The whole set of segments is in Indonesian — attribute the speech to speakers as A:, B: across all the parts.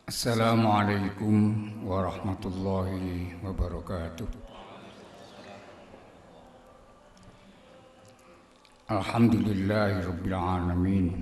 A: Assalamualaikum warahmatullahi wabarakatuh. Alhamdulillahirabbil alamin.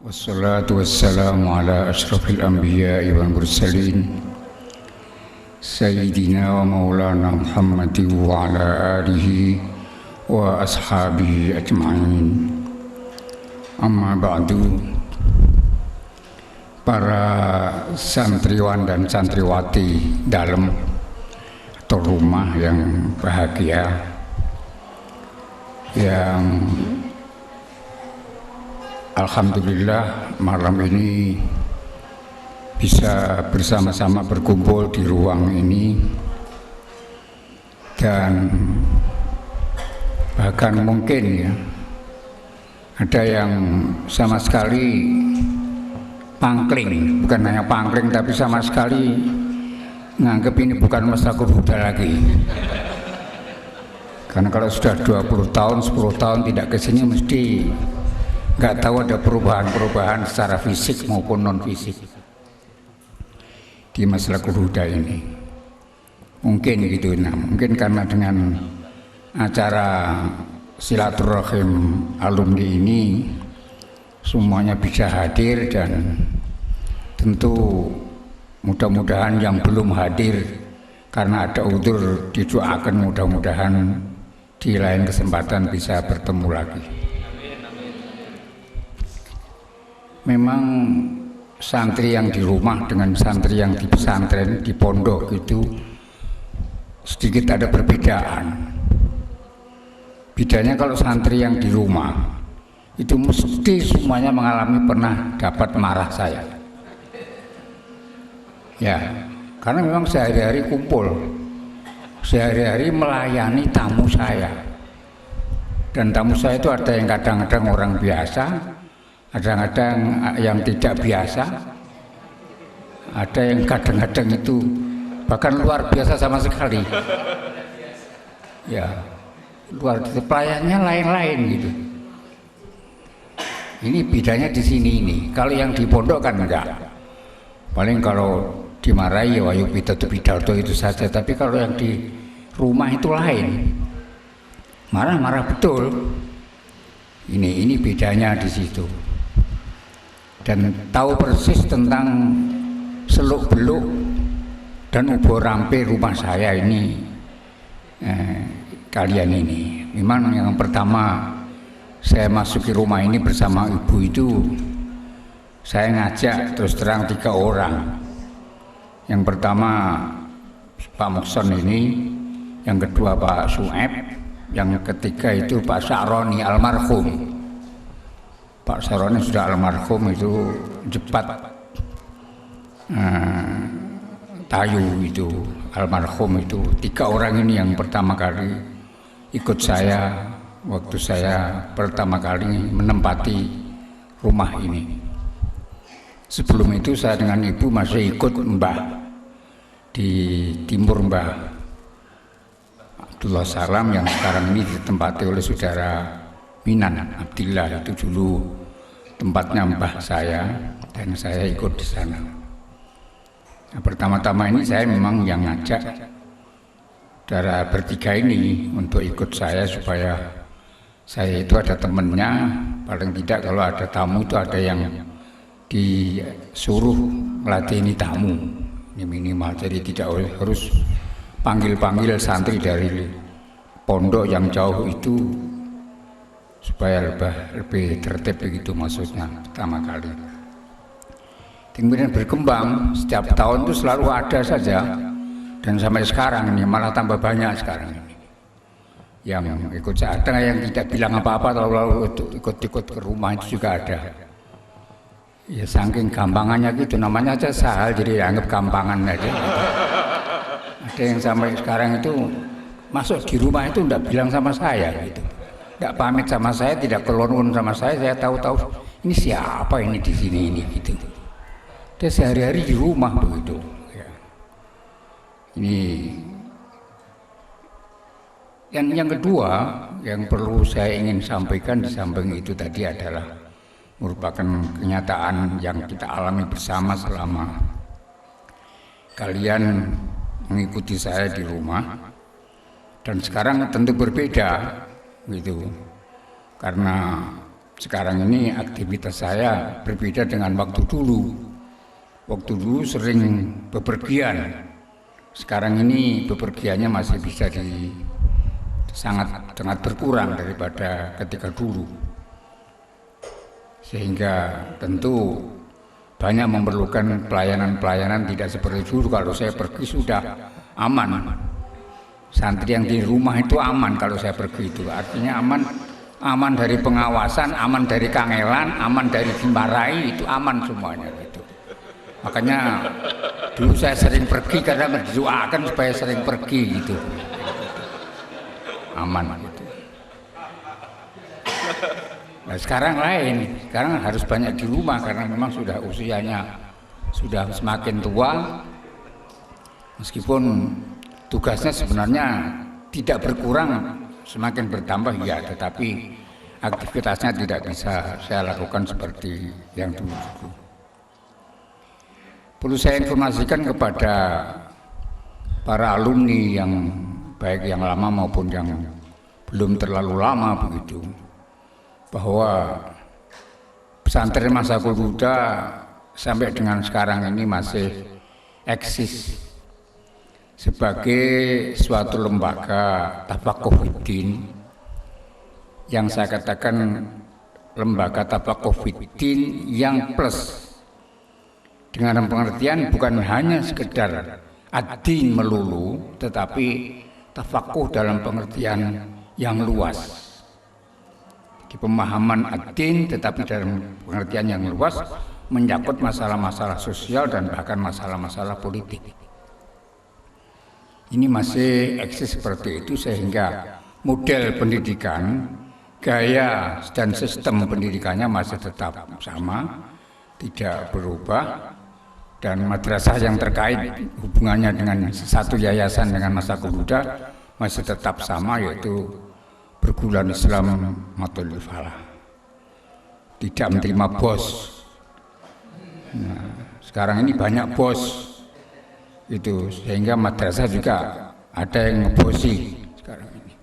A: Wassalatu wassalamu ala asyrafil anbiya'i wal mursalin. Sayyidina wa maulana Muhammadin wa ala alihi wa ashabihi ajma'in. Amma ba'du. Para santriwan dan santriwati dalam atau rumah yang bahagia, yang alhamdulillah malam ini bisa bersama-sama berkumpul di ruang ini, dan bahkan mungkin ya ada yang sama sekali pangkling, bukan hanya pangkling tapi sama sekali nganggep ini bukan Masrakul Huda lagi. Karena kalau sudah 20 tahun, 10 tahun tidak kesini mesti nggak tahu ada perubahan-perubahan secara fisik maupun non fisik di Masrakul Huda ini. Mungkin gitu, nah mungkin karena dengan acara silaturahim alumni ini semuanya bisa hadir, dan tentu mudah-mudahan yang belum hadir karena ada udzur didoakan mudah-mudahan di lain kesempatan bisa bertemu lagi. Memang santri yang di rumah dengan santri yang di pesantren, di pondok itu sedikit ada perbedaan. Bedanya kalau santri yang di rumah itu mesti semuanya mengalami pernah dapat marah saya. Ya, karena memang sehari-hari kumpul, sehari-hari melayani tamu saya. Dan tamu saya itu ada yang kadang-kadang orang biasa, kadang-kadang yang tidak biasa, ada yang kadang-kadang itu bahkan luar biasa sama sekali. Ya, luar biasa, pelayannya lain-lain gitu. Ini bedanya di sini ini. Kalau yang di pondok kan enggak. Paling kalau dimarahi ya wayu pidato itu saja. Tapi kalau yang di rumah itu lain. Marah-marah betul. Ini bedanya di situ. Dan tahu persis tentang seluk-beluk dan ubur rampe rumah saya ini. Kalian ini. Memang yang pertama saya masuki rumah ini bersama ibu itu, saya ngajak terus terang 3 orang. Yang pertama Pak Mukson ini, yang kedua Pak Sueb, yang ketiga itu Pak Saroni almarhum. Pak Saroni sudah almarhum itu Jepat Tayu itu almarhum itu. 3 orang ini yang pertama kali ikut saya waktu saya pertama kali menempati rumah ini. Sebelum itu saya dengan ibu masih ikut Mbah di timur, Mbah Abdullah Salam yang sekarang ini ditempati oleh saudara Minan Abdillah. Itu dulu tempatnya Mbah saya, dan saya ikut di sana. Nah, pertama-tama ini saya memang yang ngajak saudara bertiga ini untuk ikut saya supaya saya itu ada temennya, paling tidak kalau ada tamu itu ada yang disuruh melatih ini tamu, ini minimal. Jadi tidak harus panggil-panggil santri dari pondok yang jauh itu, supaya lebih tertib begitu maksudnya pertama kali. Kemudian berkembang, setiap tahun itu selalu ada saja, dan sampai sekarang ini malah tambah banyak sekarang ini yang ikut saya. Ada yang tidak bilang apa-apa, lalu ikut-ikut ke rumah itu juga ada. Ya saking gampangannya gitu, namanya aja Sahal jadi anggap gampangan aja. Ada yang sampai sekarang itu masuk di rumah itu tidak bilang sama saya gitu, tidak pamit sama saya, tidak kelonun sama saya tahu-tahu ini siapa ini di sini ini gitu. Dia sehari-hari di rumah begitu. Ya. Ini. Yang kedua yang perlu saya ingin sampaikan di samping itu tadi adalah merupakan kenyataan yang kita alami bersama selama kalian mengikuti saya di rumah. Dan sekarang tentu berbeda gitu, karena sekarang ini aktivitas saya berbeda dengan waktu dulu. Waktu dulu sering bepergian, sekarang ini bepergiannya masih bisa sangat berkurang daripada ketika dulu. Sehingga tentu banyak memerlukan pelayanan-pelayanan tidak seperti dulu. Kalau saya pergi sudah aman. Santri yang di rumah itu aman kalau saya pergi itu. Artinya aman dari pengawasan, aman dari kangelan, aman dari dimarahi, itu aman semuanya gitu. Makanya dulu saya sering pergi karena mendoakan supaya sering pergi gitu. Aman gitu. Nah, sekarang lain, sekarang harus banyak di rumah karena memang sudah usianya sudah semakin tua. Meskipun tugasnya sebenarnya tidak berkurang, semakin bertambah ya, tetapi aktivitasnya tidak bisa saya lakukan seperti yang dulu. Perlu saya informasikan kepada para alumni yang baik yang lama maupun yang belum terlalu lama begitu, bahwa pesantren Masakul Huda sampai dengan sekarang ini masih eksis sebagai suatu lembaga tafakuh fiddin, yang saya katakan lembaga tafakuh fiddin yang plus, dengan pengertian bukan hanya sekedar ad-din melulu, tetapi tafakuh dalam pengertian yang luas. Di pemahaman ad-din tetapi dalam pengertian yang luas, menyangkut masalah-masalah sosial dan bahkan masalah-masalah politik. Ini masih eksis seperti itu, sehingga model pendidikan, gaya dan sistem pendidikannya masih tetap sama, tidak berubah. Dan madrasah yang terkait hubungannya dengan satu yayasan dengan Masakul Huda masih tetap sama, yaitu Perguruan Islam Matul Falah. Tidak menerima bos. Nah, sekarang ini banyak bos itu, sehingga madrasah juga ada yang ngebosi sekarang ini.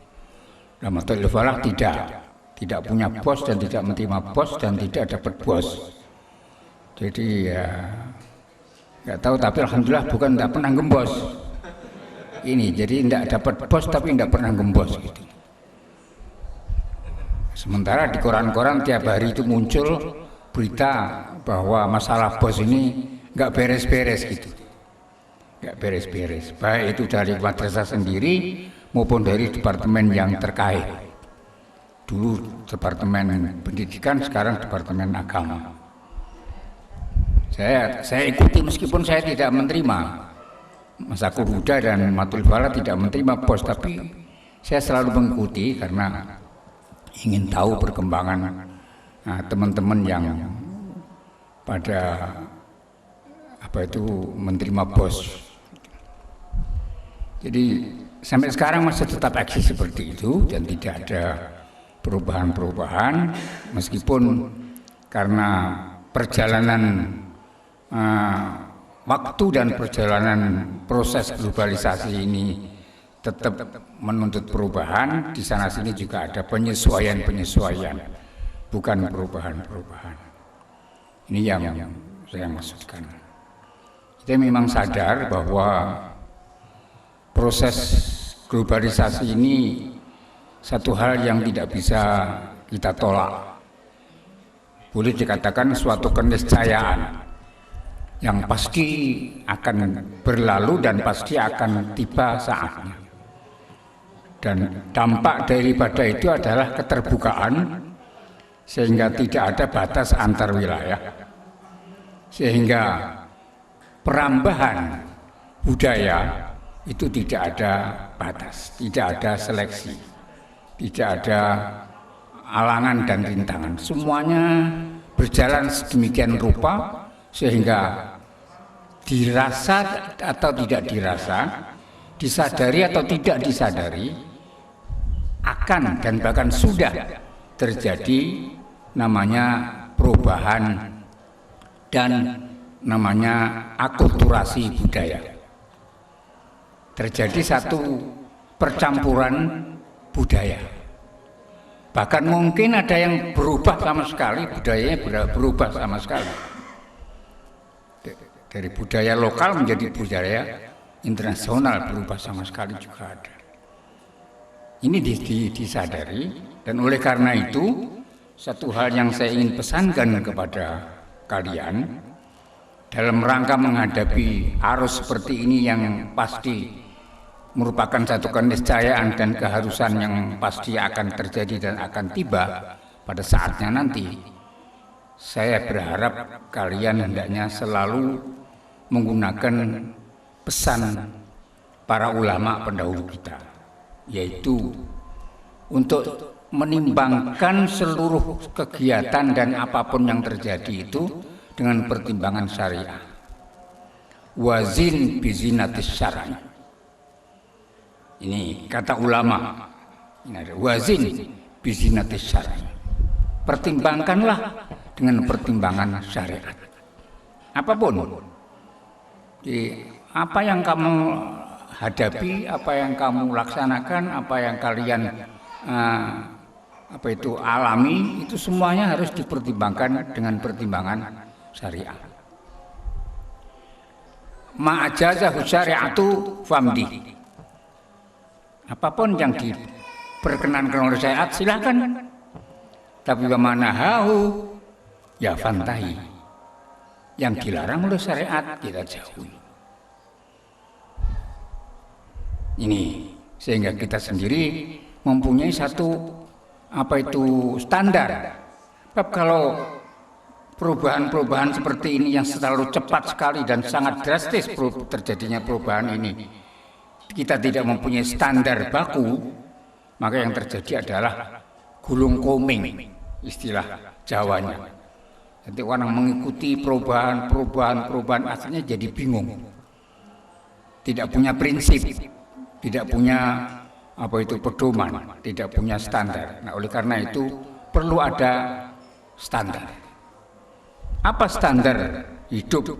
A: Nah, Matul Falah tidak punya bos dan tidak menerima bos dan tidak dapat bos. Jadi ya nggak tahu, tapi alhamdulillah bukan tidak pernah gembos. Ini jadi tidak dapat bos tapi tidak pernah gembos gitu. Sementara di koran-koran tiap hari itu muncul berita bahwa masalah bos ini nggak beres-beres gitu, nggak beres-beres. Baik itu dari madrasah sendiri maupun dari departemen yang terkait. Dulu departemen pendidikan, sekarang departemen agama. Saya ikuti meskipun saya tidak menerima. Masakul Huda dan Matul Falah tidak menerima bos, tapi saya selalu mengikuti karena ingin tahu perkembangan teman-teman yang pada menerima bos. Jadi sampai sekarang masih tetap eksis seperti itu dan tidak ada perubahan-perubahan, meskipun karena perjalanan waktu dan perjalanan proses globalisasi ini tetap menuntut perubahan. Di sana sini juga ada penyesuaian-penyesuaian, bukan perubahan-perubahan. Ini yang saya maksudkan. Kita memang sadar bahwa proses globalisasi ini satu hal yang tidak bisa kita tolak. Boleh dikatakan suatu keniscayaan yang pasti akan berlalu dan pasti akan tiba saatnya. Dan dampak daripada itu adalah keterbukaan, sehingga tidak ada batas antar wilayah, sehingga perambahan budaya itu tidak ada batas, tidak ada seleksi, tidak ada alangan dan rintangan. Semuanya berjalan sedemikian rupa sehingga dirasa atau tidak dirasa, disadari atau tidak disadari, akan dan bahkan sudah terjadi namanya perubahan dan namanya akulturasi budaya. Terjadi satu percampuran budaya. Bahkan mungkin ada yang berubah sama sekali, budayanya berubah sama sekali. Dari budaya lokal menjadi budaya internasional berubah sama sekali juga ada. Ini disadari, dan oleh karena itu satu hal yang saya ingin pesankan kepada kalian dalam rangka menghadapi arus seperti ini yang pasti merupakan satu keniscayaan dan keharusan yang pasti akan terjadi dan akan tiba pada saatnya nanti. Saya berharap kalian hendaknya selalu menggunakan pesan para ulama pendahulu kita, yaitu untuk menimbangkan seluruh kegiatan dan apapun yang terjadi itu dengan pertimbangan syariah. Wazin bizinatis syar'i. Ini kata ulama. Ini ada wazin bizinatis syar'i. Pertimbangkanlah dengan pertimbangan syariat. Apapun. Jadi, apa yang kamu hadapi, apa yang kamu laksanakan, apa yang kalian alami, itu semuanya harus dipertimbangkan dengan pertimbangan syariah. Ma'ajazahu syari'atu famdi. Apapun yang diperkenankan oleh syariat silakan. Tapi wamanahahu ya fantahi. Yang dilarang oleh syariat kita jauhi. Ini sehingga kita sendiri mempunyai satu standar. Sebab kalau perubahan-perubahan seperti ini yang selalu cepat sekali dan sangat drastis terjadinya perubahan ini, kita tidak mempunyai standar baku, maka yang terjadi adalah gulung koming, istilah Jawanya. Nanti orang mengikuti perubahan akhirnya jadi bingung, tidak punya prinsip, tidak punya pedoman, tidak punya standar. Nah, oleh karena itu perlu ada standar. Apa standar hidup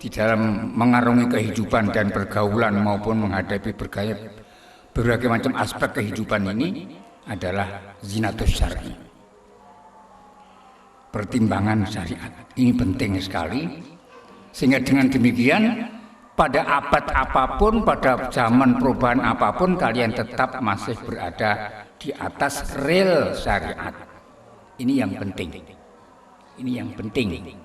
A: di dalam mengarungi kehidupan dan pergaulan maupun menghadapi berbagai macam aspek kehidupan ini adalah zinatus syar'i. Pertimbangan syariat ini penting sekali, sehingga dengan demikian pada abad apapun, pada zaman perubahan apapun, kalian tetap masih berada di atas rel syariat. Ini yang penting. Ini yang penting.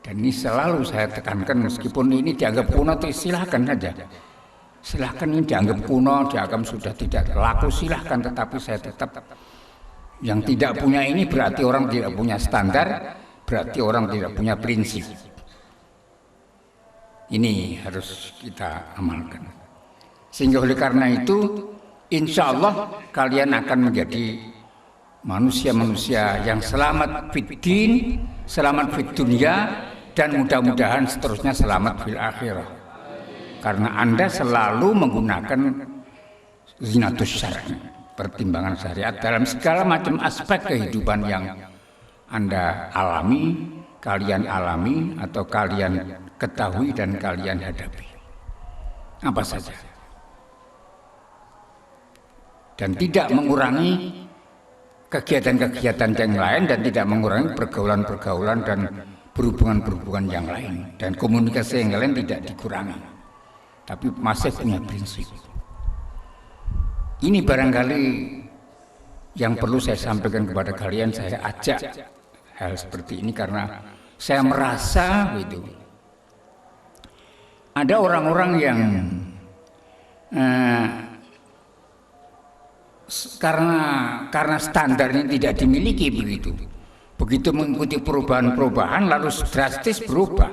A: Dan ini selalu saya tekankan, meskipun ini dianggap kuno, silahkan saja. Silahkan, ini dianggap kuno, dianggap sudah tidak laku, silahkan. Tetapi saya tetap, yang tidak punya ini berarti orang tidak punya standar, berarti orang tidak punya prinsip. Ini harus kita amalkan. Sehingga oleh karena itu, insya Allah kalian akan menjadi manusia-manusia yang selamat fid din, selamat fid dunya, dan mudah-mudahan seterusnya selamat fil akhirah. Karena Anda selalu menggunakan zinatus syar'i, pertimbangan syariat dalam segala macam aspek kehidupan yang Anda alami, kalian alami, atau kalian ketahui dan kalian hadapi. Apa saja. Dan tidak mengurangi kegiatan-kegiatan yang lain, dan tidak mengurangi pergaulan-pergaulan dan berhubungan-berhubungan yang lain, dan komunikasi yang lain tidak dikurangi, tapi masih punya prinsip. Ini barangkali yang perlu saya sampaikan kepada kalian. Saya ajak hal seperti ini karena saya merasa ada orang-orang yang karena standarnya tidak dimiliki begitu mengikuti perubahan-perubahan lalu drastis berubah.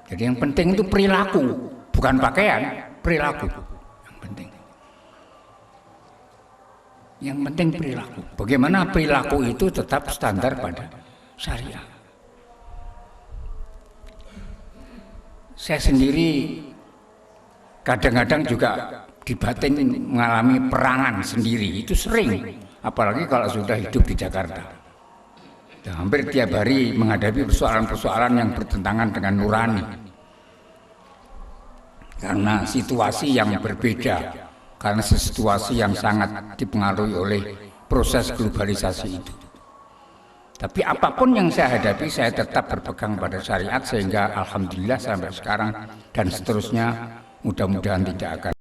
A: Jadi yang penting itu perilaku, bukan pakaian, perilaku. Yang penting perilaku. Bagaimana perilaku itu tetap standar pada syariah. Saya sendiri kadang-kadang juga di batin mengalami perangan sendiri, itu sering. apalagi kalau sudah hidup di Jakarta. Dan hampir tiap hari menghadapi persoalan-persoalan yang bertentangan dengan nurani. Karena situasi yang berbeda, karena situasi yang sangat dipengaruhi oleh proses globalisasi itu. Tapi apapun yang saya hadapi, saya tetap berpegang pada syariat, sehingga alhamdulillah sampai sekarang dan seterusnya mudah-mudahan tidak akan